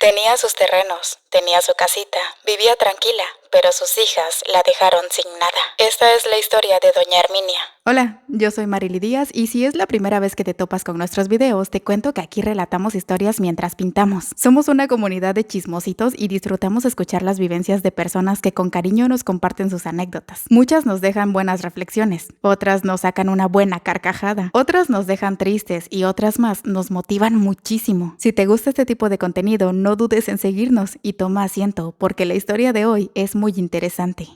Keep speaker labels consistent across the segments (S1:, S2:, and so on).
S1: Tenía sus terrenos, tenía su casita, vivía tranquila, pero sus hijas la dejaron sin nada. Esta es la historia de doña Herminia.
S2: Hola, yo soy Marily Díaz y si es la primera vez que te topas con nuestros videos, te cuento que aquí relatamos historias mientras pintamos. Somos una comunidad de chismositos y disfrutamos escuchar las vivencias de personas que con cariño nos comparten sus anécdotas. Muchas nos dejan buenas reflexiones, otras nos sacan una buena carcajada, otras nos dejan tristes y otras más nos motivan muchísimo. Si te gusta este tipo de contenido, no dudes en seguirnos y toma asiento, porque la historia de hoy es muy interesante.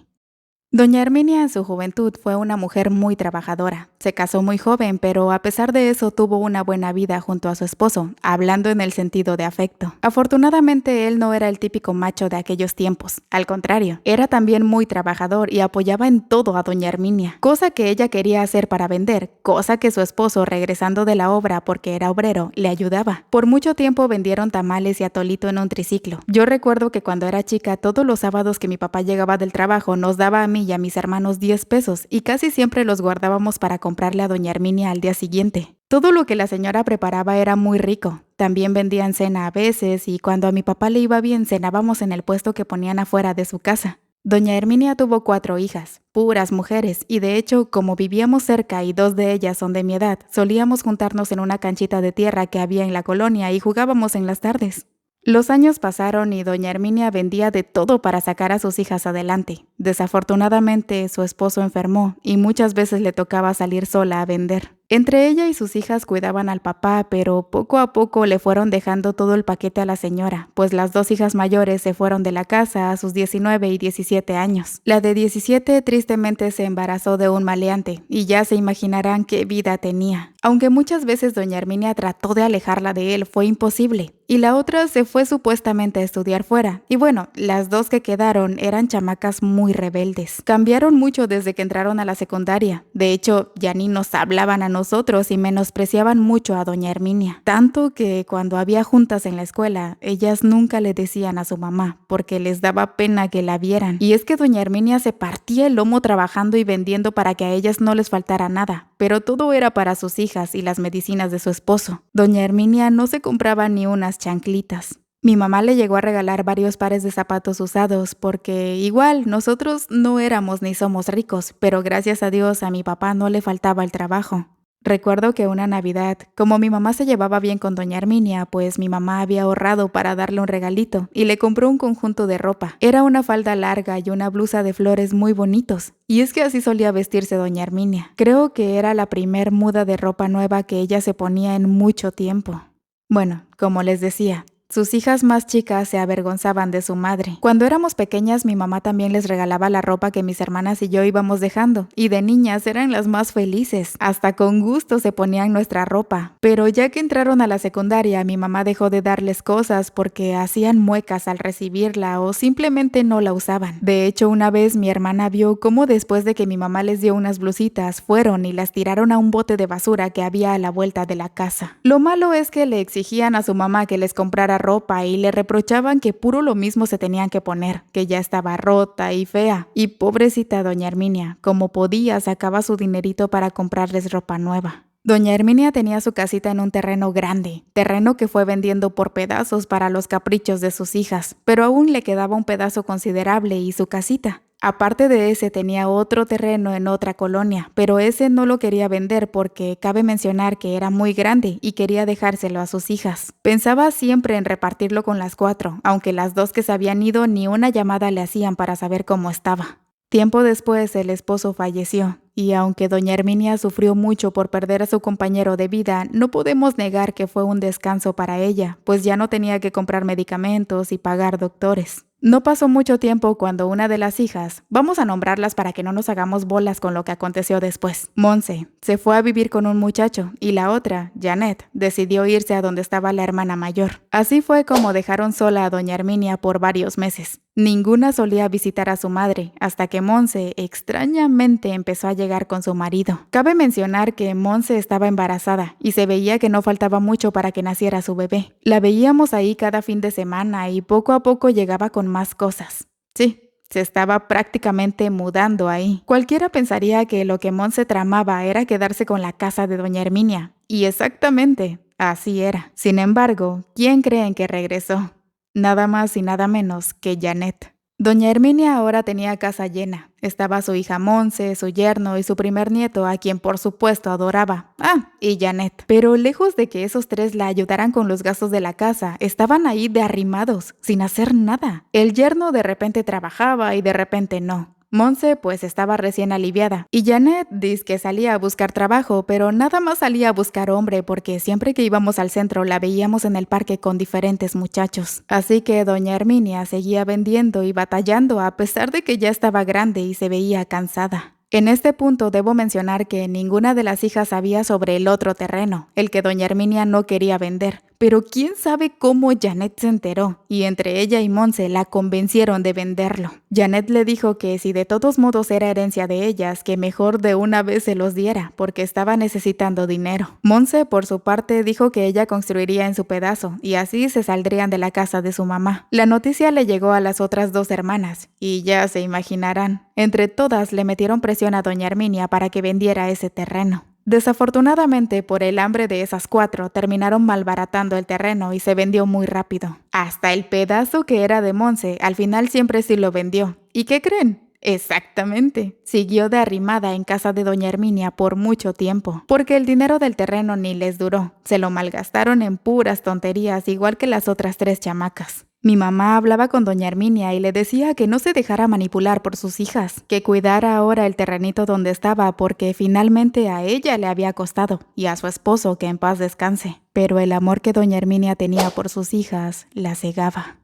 S2: Doña Herminia en su juventud fue una mujer muy trabajadora. Se casó muy joven, pero a pesar de eso tuvo una buena vida junto a su esposo, hablando en el sentido de afecto. Afortunadamente él no era el típico macho de aquellos tiempos, al contrario, era también muy trabajador y apoyaba en todo a doña Herminia, cosa que ella quería hacer para vender, cosa que su esposo, regresando de la obra porque era obrero, le ayudaba. Por mucho tiempo vendieron tamales y atolito en un triciclo. Yo recuerdo que cuando era chica, todos los sábados que mi papá llegaba del trabajo nos daba a mí y a mis hermanos 10 pesos y casi siempre los guardábamos para comprarle a doña Herminia al día siguiente. Todo lo que la señora preparaba era muy rico. También vendían cena a veces y cuando a mi papá le iba bien cenábamos en el puesto que ponían afuera de su casa. Doña Herminia tuvo 4 hijas, puras mujeres, y de hecho, como vivíamos cerca y 2 de ellas son de mi edad, solíamos juntarnos en una canchita de tierra que había en la colonia y jugábamos en las tardes. Los años pasaron y doña Herminia vendía de todo para sacar a sus hijas adelante. Desafortunadamente, su esposo enfermó y muchas veces le tocaba salir sola a vender. Entre ella y sus hijas cuidaban al papá, pero poco a poco le fueron dejando todo el paquete a la señora, pues las 2 hijas mayores se fueron de la casa a sus 19 y 17 años. La de 17 tristemente se embarazó de un maleante y ya se imaginarán qué vida tenía. Aunque muchas veces doña Herminia trató de alejarla de él, fue imposible. Y la otra se fue supuestamente a estudiar fuera. Y bueno, las 2 que quedaron eran chamacas muy rebeldes. Cambiaron mucho desde que entraron a la secundaria. De hecho, ya ni nos hablaban a nosotros y menospreciaban mucho a doña Herminia. Tanto que cuando había juntas en la escuela, ellas nunca le decían a su mamá, porque les daba pena que la vieran. Y es que doña Herminia se partía el lomo trabajando y vendiendo para que a ellas no les faltara nada. Pero todo era para sus hijas y las medicinas de su esposo. Doña Herminia no se compraba ni unas chanclitas. Mi mamá le llegó a regalar varios pares de zapatos usados porque igual nosotros no éramos ni somos ricos, pero gracias a Dios a mi papá no le faltaba el trabajo. Recuerdo que una Navidad, como mi mamá se llevaba bien con doña Herminia, pues mi mamá había ahorrado para darle un regalito y le compró un conjunto de ropa. Era una falda larga y una blusa de flores muy bonitos. Y es que así solía vestirse doña Herminia. Creo que era la primer muda de ropa nueva que ella se ponía en mucho tiempo. Bueno, como les decía, sus hijas más chicas se avergonzaban de su madre. Cuando éramos pequeñas, mi mamá también les regalaba la ropa que mis hermanas y yo íbamos dejando, y de niñas eran las más felices. Hasta con gusto se ponían nuestra ropa. Pero ya que entraron a la secundaria, mi mamá dejó de darles cosas porque hacían muecas al recibirla o simplemente no la usaban. De hecho, una vez mi hermana vio cómo después de que mi mamá les dio unas blusitas, fueron y las tiraron a un bote de basura que había a la vuelta de la casa. Lo malo es que le exigían a su mamá que les comprara ropa y le reprochaban que puro lo mismo se tenían que poner, que ya estaba rota y fea. Y pobrecita doña Herminia, como podía, sacaba su dinerito para comprarles ropa nueva. Doña Herminia tenía su casita en un terreno grande, terreno que fue vendiendo por pedazos para los caprichos de sus hijas, pero aún le quedaba un pedazo considerable y su casita. Aparte de ese tenía otro terreno en otra colonia, pero ese no lo quería vender porque cabe mencionar que era muy grande y quería dejárselo a sus hijas. Pensaba siempre en repartirlo con las 4, aunque las 2 que se habían ido ni una llamada le hacían para saber cómo estaba. Tiempo después el esposo falleció, y aunque doña Herminia sufrió mucho por perder a su compañero de vida, no podemos negar que fue un descanso para ella, pues ya no tenía que comprar medicamentos y pagar doctores. No pasó mucho tiempo cuando una de las hijas, vamos a nombrarlas para que no nos hagamos bolas con lo que aconteció después, Monse, se fue a vivir con un muchacho y la otra, Janet, decidió irse a donde estaba la hermana mayor. Así fue como dejaron sola a doña Herminia por varios meses. Ninguna solía visitar a su madre, hasta que Monse extrañamente empezó a llegar con su marido. Cabe mencionar que Monse estaba embarazada y se veía que no faltaba mucho para que naciera su bebé. La veíamos ahí cada fin de semana y poco a poco llegaba con más cosas. Sí, se estaba prácticamente mudando ahí. Cualquiera pensaría que lo que Monse tramaba era quedarse con la casa de doña Herminia. Y exactamente, así era. Sin embargo, ¿quién creen que regresó? nada más y nada menos que Janet. Doña Herminia ahora tenía casa llena. Estaba su hija Monse, su yerno y su primer nieto, a quien por supuesto adoraba. Ah, y Janet. Pero lejos de que esos tres la ayudaran con los gastos de la casa, estaban ahí de arrimados, sin hacer nada. El yerno de repente trabajaba y de repente no. Monse pues estaba recién aliviada y Janet dice que salía a buscar trabajo, pero nada más salía a buscar hombre porque siempre que íbamos al centro la veíamos en el parque con diferentes muchachos. Así que doña Herminia seguía vendiendo y batallando a pesar de que ya estaba grande y se veía cansada. En este punto debo mencionar que ninguna de las hijas sabía sobre el otro terreno, el que doña Herminia no quería vender. Pero quién sabe cómo Janet se enteró, y entre ella y Monse la convencieron de venderlo. Janet le dijo que si de todos modos era herencia de ellas, que mejor de una vez se los diera, porque estaba necesitando dinero. Monse, por su parte, dijo que ella construiría en su pedazo, y así se saldrían de la casa de su mamá. La noticia le llegó a las otras dos hermanas, y ya se imaginarán. Entre todas le metieron presión a doña Herminia para que vendiera ese terreno. Desafortunadamente, por el hambre de esas cuatro, terminaron malbaratando el terreno y se vendió muy rápido. Hasta el pedazo que era de Monse, al final siempre sí lo vendió. ¿Y qué creen? Exactamente. Siguió de arrimada en casa de doña Herminia por mucho tiempo, porque el dinero del terreno ni les duró. Se lo malgastaron en puras tonterías, igual que las otras tres chamacas. Mi mamá hablaba con doña Herminia y le decía que no se dejara manipular por sus hijas, que cuidara ahora el terrenito donde estaba porque finalmente a ella le había costado y a su esposo que en paz descanse. Pero el amor que doña Herminia tenía por sus hijas la cegaba.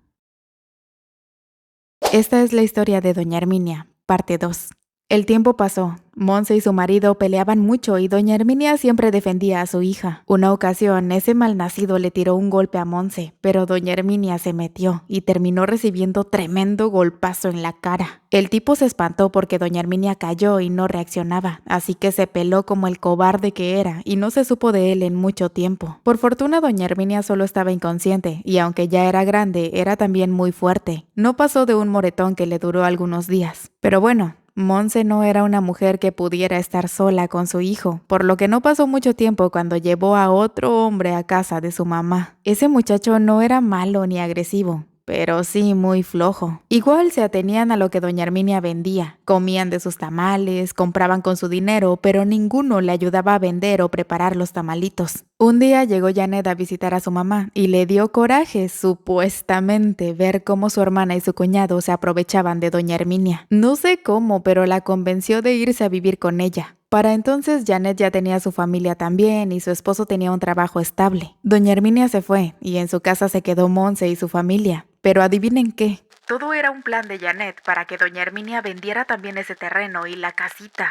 S2: Esta es la historia de doña Herminia, parte 2. El tiempo pasó. Monse y su marido peleaban mucho y doña Herminia siempre defendía a su hija. Una ocasión, ese malnacido le tiró un golpe a Monse, pero doña Herminia se metió y terminó recibiendo tremendo golpazo en la cara. El tipo se espantó porque doña Herminia cayó y no reaccionaba, así que se peló como el cobarde que era y no se supo de él en mucho tiempo. Por fortuna, doña Herminia solo estaba inconsciente y aunque ya era grande, era también muy fuerte. No pasó de un moretón que le duró algunos días. Pero bueno, Monse no era una mujer que pudiera estar sola con su hijo, por lo que no pasó mucho tiempo cuando llevó a otro hombre a casa de su mamá. Ese muchacho no era malo ni agresivo, pero sí muy flojo. Igual se atenían a lo que doña Herminia vendía, comían de sus tamales, compraban con su dinero, pero ninguno le ayudaba a vender o preparar los tamalitos. Un día llegó Janet a visitar a su mamá y le dio coraje, supuestamente, ver cómo su hermana y su cuñado se aprovechaban de doña Herminia. No sé cómo, pero la convenció de irse a vivir con ella. Para entonces Janet ya tenía su familia también y su esposo tenía un trabajo estable. Doña Herminia se fue y en su casa se quedó Monse y su familia. Pero adivinen qué. Todo era un plan de Janet para que doña Herminia vendiera también ese terreno y la casita.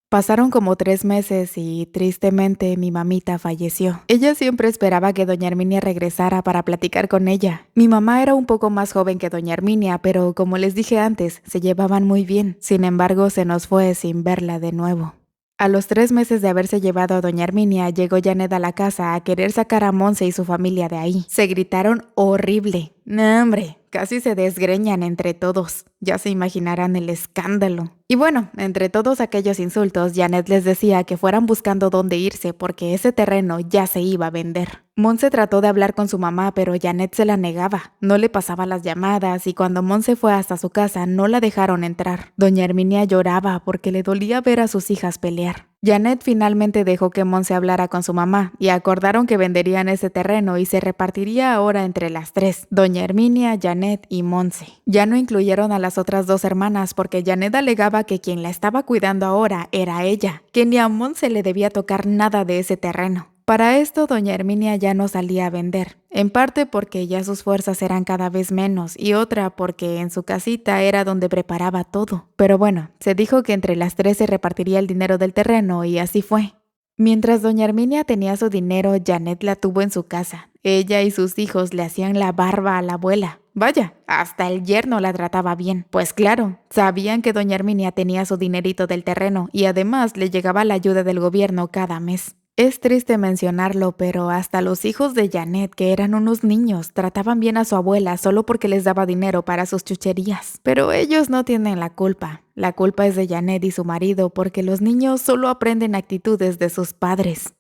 S2: Pasaron como 3 meses y, tristemente, mi mamita falleció. Ella siempre esperaba que doña Herminia regresara para platicar con ella. Mi mamá era un poco más joven que doña Herminia, pero como les dije antes, se llevaban muy bien. Sin embargo, se nos fue sin verla de nuevo. A los 3 meses de haberse llevado a doña Herminia, llegó Janet a la casa a querer sacar a Monse y su familia de ahí. Se gritaron horrible. ¡No, hombre! Casi se desgreñan entre todos. Ya se imaginarán el escándalo. Y bueno, entre todos aquellos insultos, Janet les decía que fueran buscando dónde irse porque ese terreno ya se iba a vender. Monse trató de hablar con su mamá, pero Janet se la negaba. No le pasaba las llamadas y cuando Monse fue hasta su casa no la dejaron entrar. Doña Herminia lloraba porque le dolía ver a sus hijas pelear. Janet finalmente dejó que Monse hablara con su mamá y acordaron que venderían ese terreno y se repartiría ahora entre las tres, doña Herminia, Janet y Monse. Ya no incluyeron a las otras dos hermanas porque Janet alegaba que quien la estaba cuidando ahora era ella, que ni a Monse le debía tocar nada de ese terreno. Para esto, doña Herminia ya no salía a vender, en parte porque ya sus fuerzas eran cada vez menos y otra porque en su casita era donde preparaba todo. Pero bueno, se dijo que entre las tres se repartiría el dinero del terreno y así fue. Mientras doña Herminia tenía su dinero, Janet la tuvo en su casa. Ella y sus hijos le hacían la barba a la abuela. Vaya, hasta el yerno la trataba bien. Pues claro, sabían que doña Herminia tenía su dinerito del terreno y además le llegaba la ayuda del gobierno cada mes. Es triste mencionarlo, pero hasta los hijos de Janet, que eran unos niños, trataban bien a su abuela solo porque les daba dinero para sus chucherías. Pero ellos no tienen la culpa. La culpa es de Janet y su marido porque los niños solo aprenden actitudes de sus padres.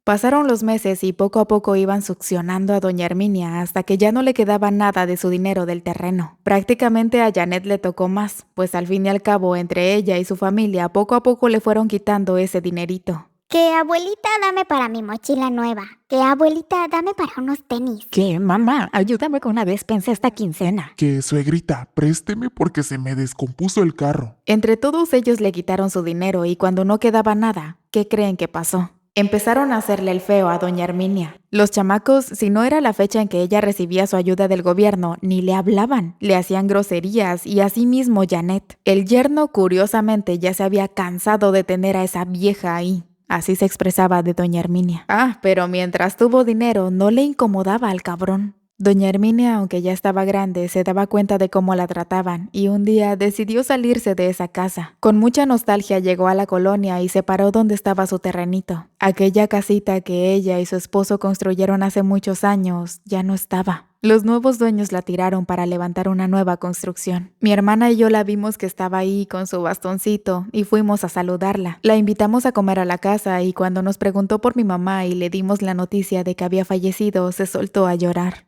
S2: Pasaron los meses y poco a poco iban succionando a doña Herminia hasta que ya no le quedaba nada de su dinero del terreno. Prácticamente a Janet le tocó más, pues al fin y al cabo entre ella y su familia poco a poco le fueron quitando ese dinerito.
S3: Que abuelita, dame para mi mochila nueva. Que abuelita, dame para unos tenis.
S4: Que mamá, ayúdame con una despensa esta quincena.
S5: Que suegrita, présteme porque se me descompuso el carro.
S2: Entre todos ellos le quitaron su dinero y cuando no quedaba nada, ¿qué creen que pasó? Empezaron a hacerle el feo a doña Herminia. Los chamacos, si no era la fecha en que ella recibía su ayuda del gobierno, ni le hablaban, le hacían groserías y así mismo Janet. El yerno, curiosamente, ya se había cansado de tener a esa vieja ahí. Así se expresaba de doña Herminia. Pero mientras tuvo dinero no le incomodaba al cabrón. Doña Herminia, aunque ya estaba grande, se daba cuenta de cómo la trataban y un día decidió salirse de esa casa. Con mucha nostalgia llegó a la colonia y se paró donde estaba su terrenito. Aquella casita que ella y su esposo construyeron hace muchos años ya no estaba. Los nuevos dueños la tiraron para levantar una nueva construcción. Mi hermana y yo la vimos que estaba ahí con su bastoncito y fuimos a saludarla. La invitamos a comer a la casa y cuando nos preguntó por mi mamá y le dimos la noticia de que había fallecido, se soltó a llorar.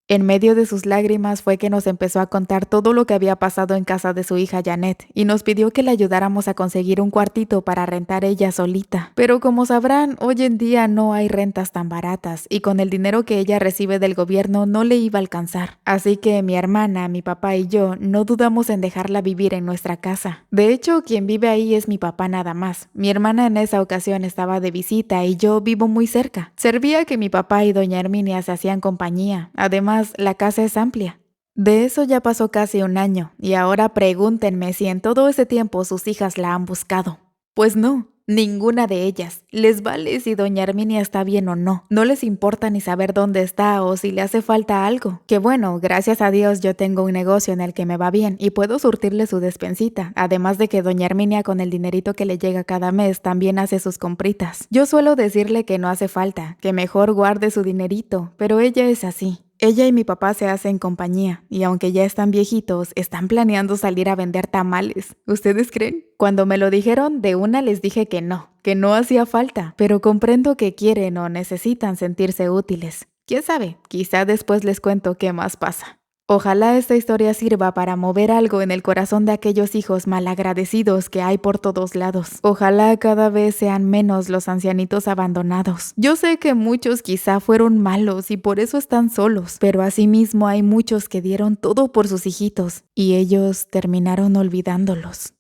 S2: En medio de sus lágrimas fue que nos empezó a contar todo lo que había pasado en casa de su hija Janet y nos pidió que le ayudáramos a conseguir un cuartito para rentar ella solita. Pero como sabrán, hoy en día no hay rentas tan baratas y con el dinero que ella recibe del gobierno no le iba a alcanzar. Así que mi hermana, mi papá y yo no dudamos en dejarla vivir en nuestra casa. De hecho, quien vive ahí es mi papá nada más. Mi hermana en esa ocasión estaba de visita y yo vivo muy cerca. Servía que mi papá y doña Herminia se hacían compañía. Además, la casa es amplia. De eso ya pasó casi un año, y ahora pregúntenme si en todo ese tiempo sus hijas la han buscado. Pues no, ninguna de ellas. Les vale si doña Herminia está bien o no. No les importa ni saber dónde está o si le hace falta algo. Que bueno, gracias a Dios yo tengo un negocio en el que me va bien y puedo surtirle su despensita. Además de que doña Herminia con el dinerito que le llega cada mes también hace sus compritas. Yo suelo decirle que no hace falta, que mejor guarde su dinerito, pero ella es así. Ella y mi papá se hacen compañía, y aunque ya están viejitos, están planeando salir a vender tamales. ¿Ustedes creen? Cuando me lo dijeron, de una les dije que no hacía falta, pero comprendo que quieren o necesitan sentirse útiles. ¿Quién sabe? Quizá después les cuento qué más pasa. Ojalá esta historia sirva para mover algo en el corazón de aquellos hijos malagradecidos que hay por todos lados. Ojalá cada vez sean menos los ancianitos abandonados. Yo sé que muchos quizá fueron malos y por eso están solos, pero asimismo hay muchos que dieron todo por sus hijitos y ellos terminaron olvidándolos.